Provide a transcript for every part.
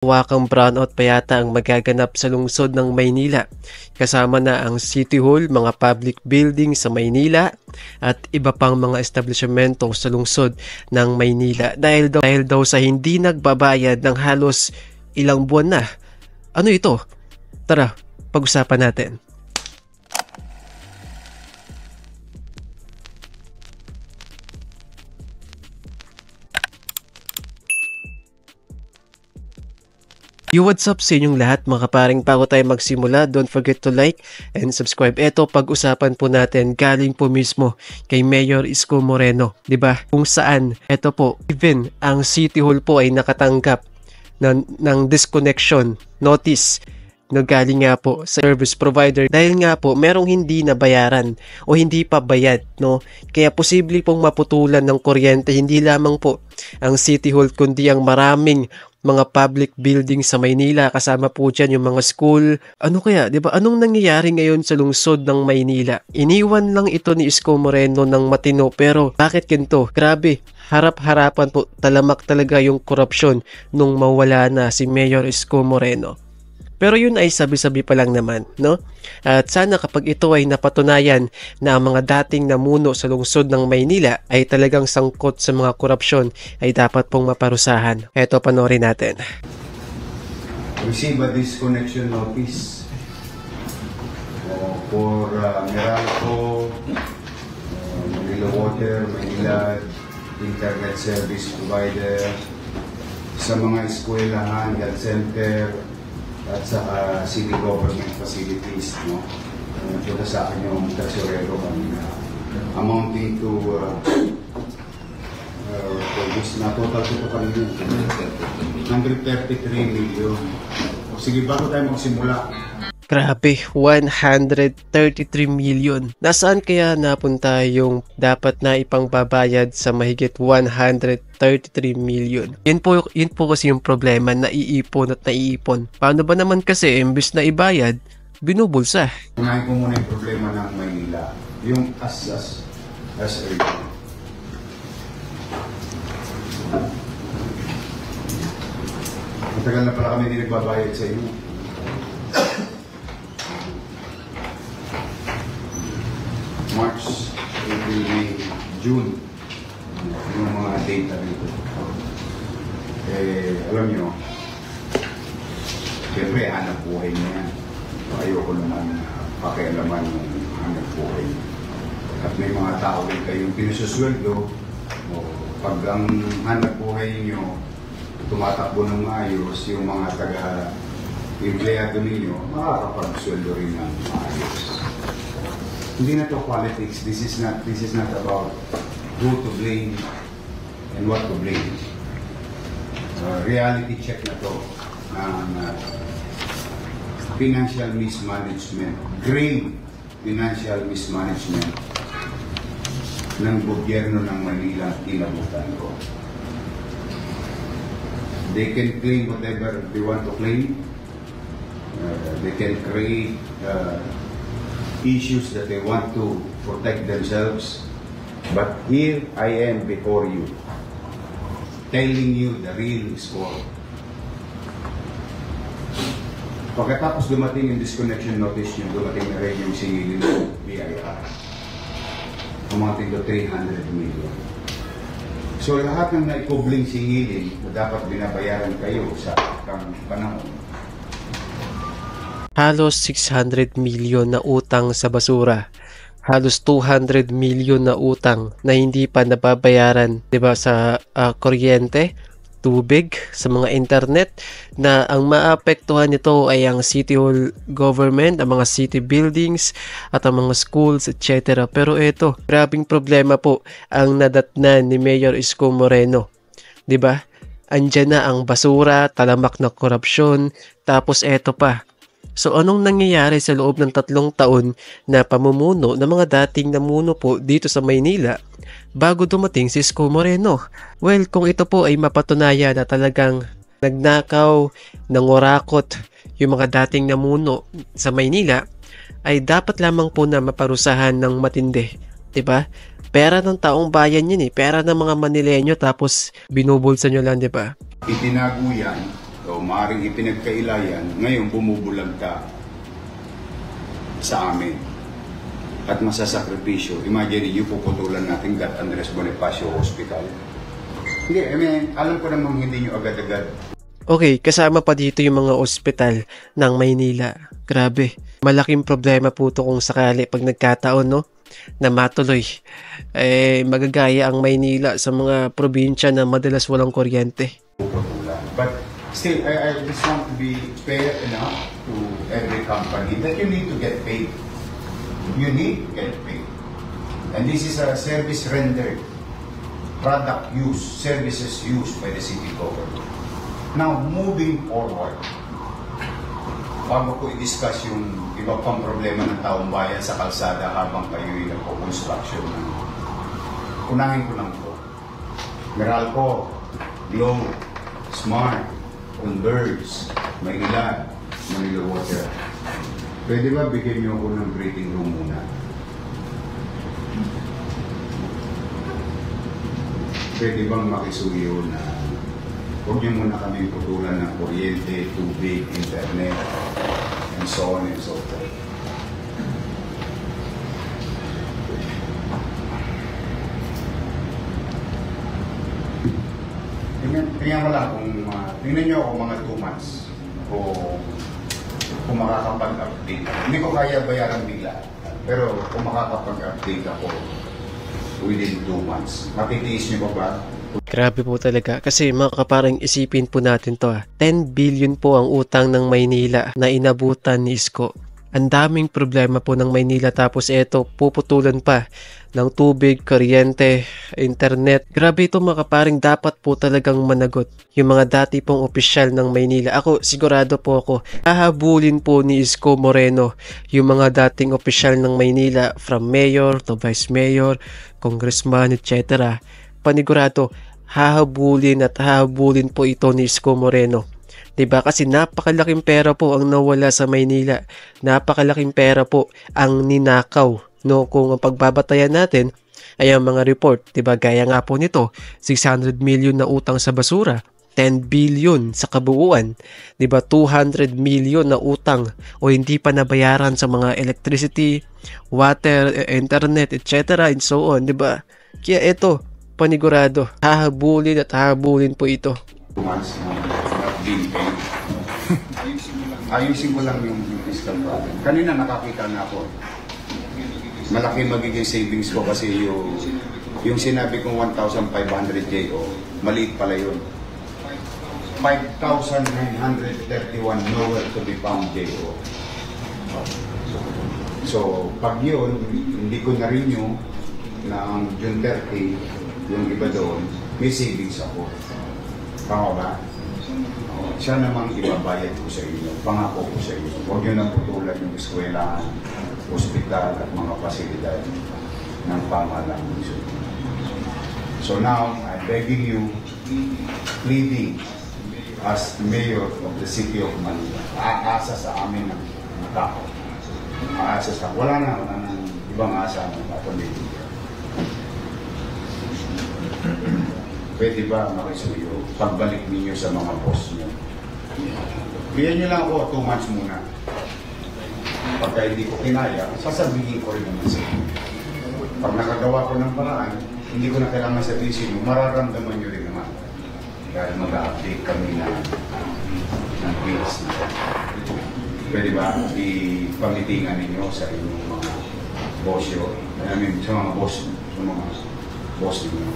Wakang brownout pa yata ang magaganap sa lungsod ng Maynila. Kasama na ang City Hall, mga public building sa Maynila at iba pang mga establishmento sa lungsod ng Maynila dahil daw sa hindi nagbabayad ng halos ilang buwan na. Ano ito? Tara, pag-usapan natin. What's up sa inyong lahat mga kaparing? Bago tayo magsimula, don't forget to like and subscribe. Ito, pag-usapan po natin galing po mismo kay Mayor Isko Moreno, 'di ba? Kung saan, ito po, even ang City Hall po ay nakatanggap ng disconnection notice na galing nga po sa service provider dahil nga po merong hindi nabayaran o hindi pa bayad, no? Kaya posible pong maputulan ng kuryente hindi lamang po ang City Hall kundi ang maraming mga public building sa Maynila, kasama po dyan yung mga school. Ano kaya, 'di ba? Anong nangyayari ngayon sa lungsod ng Maynila? Iniwan lang ito ni Isko Moreno ng matino, pero bakit ganito? Grabe, harap-harapan po, talamak talaga yung korupsyon nung mawala na si Mayor Isko Moreno. Pero yun ay sabi-sabi pa lang naman, no? At sana kapag ito ay napatunayan na ang mga dating namuno sa lungsod ng Maynila ay talagang sangkot sa mga korupsyon, ay dapat pong maparusahan. Eto, panoorin natin. Receive a disconnection notice for Meralco, Manila Water, Manila Internet Service Provider, sa mga eskwelahan, health center, at sa city government facilities, no? Punta sa akin yung tresorero kanina. Amounting to na total ko kanina 133 million. Sige, bago tayo magsimula. Grabe, 133 million. Nasaan kaya napunta yung dapat na ipangbabayad sa mahigit 133 million? Yun po kasi yung problema, naiipon at naiipon. Paano ba naman kasi, imbis na ibayad, binubulsa? Unahin ko muna yung problema ng Maynila. Yung as urgent. Matagal na pala kami hindi nagbabayad sa inyo. March, April, May, June, yung mga data dito. Alam nyo, siyempre, hanap buhay niya yan. Ayoko naman pakialaman ng hanap buhay niya. At may mga tao rin kayong pinususweldo, pag ang hanap buhay niyo tumatakbo ng maayos, yung mga taga-empleyado ninyo, makakapagsweldo rin ng maayos. Hindi na to politics. This is not about who to blame and what to blame. Reality check na to ng financial mismanagement, grave financial mismanagement ng gobyerno ng Manila at kinabutan ko. They can claim whatever they want to claim. They can create issues that they want to protect themselves, but here I am before you, telling you the real score. Pagkatapos dumating yung disconnection notice nyo, dumating na rin yung singilin ng BIR, amounting to 300 million. So lahat ng naikubling singilin na dapat binabayaran kayo sa panahon, halos 600 million na utang sa basura. Halos 200 million na utang na hindi pa nababayaran, 'di ba, sa kuryente, tubig, sa mga internet, na ang maapektuhan nito ay ang City Hall government, ang mga city buildings at ang mga schools, etc. Pero ito, grabing problema po ang nadatnan ni Mayor Isko Moreno, 'di ba? Andiyan na ang basura, talamak na korupsyon, tapos eto pa. So anong nangyayari sa loob ng 3 taon na pamumuno ng mga dating namuno po dito sa Maynila bago dumating si Isko Moreno? Well, kung ito po ay mapatunayan na talagang nagnakaw, nangurakot yung mga dating namuno sa Maynila, ay dapat lamang po na maparusahan ng matindi, 'di ba? Pera ng taong bayan yun eh, pera ng mga Manileño, tapos binubulsa nyo lang, 'di ba? Itinago yan, so maaaring ipinagkaila yan, ngayon bumubulag ka sa amin. At masasakripisyo. Imagine niyo, puputulan natin Gat Andres Bonifacio Hospital. Hindi, I mean, alam ko namang hindi nyo agad-agad. Okay, kasama pa dito yung mga ospital ng Maynila. Grabe, malaking problema po ito kung sakali pag nagkataon, no? Na matuloy. Magagaya ang Maynila sa mga probinsya na madalas walang kuryente. But still, I just want to be fair enough to every company that you need to get paid. You need to get paid. And this is a service rendered, product use, services used by the city government. Now, moving forward, bago ko i-discuss yung iba pang problema ng taong bayan sa kalsada habang kayo'y nagpo-construction, unahin ko lang po. Meralco, Glow, Smart, Converge, Maynila, Manila Water. Pwede ba bigyan niyo ako ng breathing room muna? Pwede bang makisuyo na huwag niyo muna kami putulan ng kuryente, tubig, internet, and so on and so forth. Tingnan mo lang tingnan niyo ako mga 2 months kung makakapag-update. Hindi ko kaya bayaran bigla. Pero kung makakapag-update ako within 2 months, matitiis niyo ba? Grabe po talaga kasi mga kaparang isipin po natin to 10 billion po ang utang ng Maynila na inabutan ni Isko. Ang daming problema po ng Maynila tapos eto puputulan pa ng tubig, kuryente, internet. Grabe ito mga kaparing, dapat po talagang managot yung mga dati pong opisyal ng Maynila. Ako sigurado po ako hahabulin po ni Isko Moreno yung mga dating opisyal ng Maynila from mayor to vice mayor, congressman, etc. Panigurado hahabulin at hahabulin po ito ni Isko Moreno. Diba? Kasi napakalaking pera po ang nawala sa Maynila. Napakalaking pera po ang ninakaw. No? Kung ang pagbabatayan natin ay ang mga report, diba? Gaya nga po nito, 600 million na utang sa basura, 10 billion sa kabuuan, diba? 200 million na utang o hindi pa nabayaran sa mga electricity, water, internet, etc. and so on, diba? Kaya ito, panigurado, hahabulin at hahabulin po ito. 2 months being paid. Ayusin ko lang yung fiscal problem. Kanina nakakita na ako. Malaki magiging savings ko kasi yung sinabi kong 1,500 JO, maliit pala yun. 5,931 nowhere to be found JO. So, pag yun, hindi ko na-renew na ang June 30, yung iba doon, may savings ako. Tama ba? Siya namang ibabayad ko sa inyo, pangako ko sa inyo. Huwag nyo nang putulan yung eskwelahan, ospital at mga pasilidad ng pamahalaan. So now, I'm begging you, pleading as mayor of the city of Manila, aasa sa amin ng tao. Aasa sa, wala na ibang asa ng pamilya. Pwede ba makisuyo, pagbalik ninyo sa mga boss nyo? Bigyan nyo lang ako 2 months muna. Pagka hindi ko kinaya, sasabihin ko rin naman sa inyo. Pag nakagawa ko ng paraan, hindi ko na kailangan sabihin sa inyo, mararamdaman nyo rin naman. Dahil mag-update kami ng bills na. Pwede ba ipamitingan ninyo sa inyong mga boss nyo? I mean, sa mga boss nyo.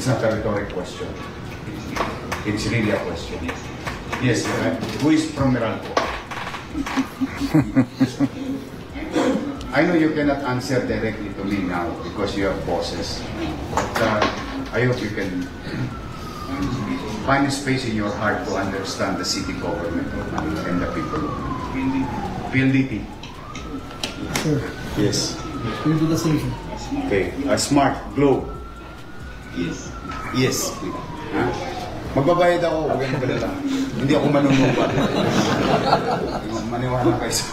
It's not a rhetoric question. It's really a question. Yes, who is from Meralco? I know you cannot answer directly to me now because you have bosses. But I hope you can find a space in your heart to understand the city government of Manila and the people of Manila. PLDT. Sure. Yes. We'll do the station. Okay. Smart. Glow. Yes. Yes. Magbabayad ako, huwag yung galala. Hindi ako manunubad. Maniwala kayo sa...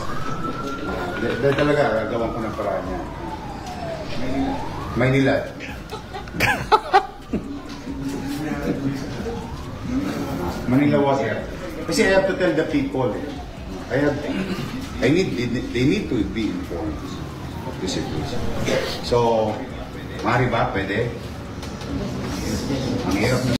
Dahil talaga, gawin ko ng paraan niya. Maynila. Manila Water. Kasi I have to tell the people. They need to be informed of the situation. So, maaari ba? Pwede? Ang hirap na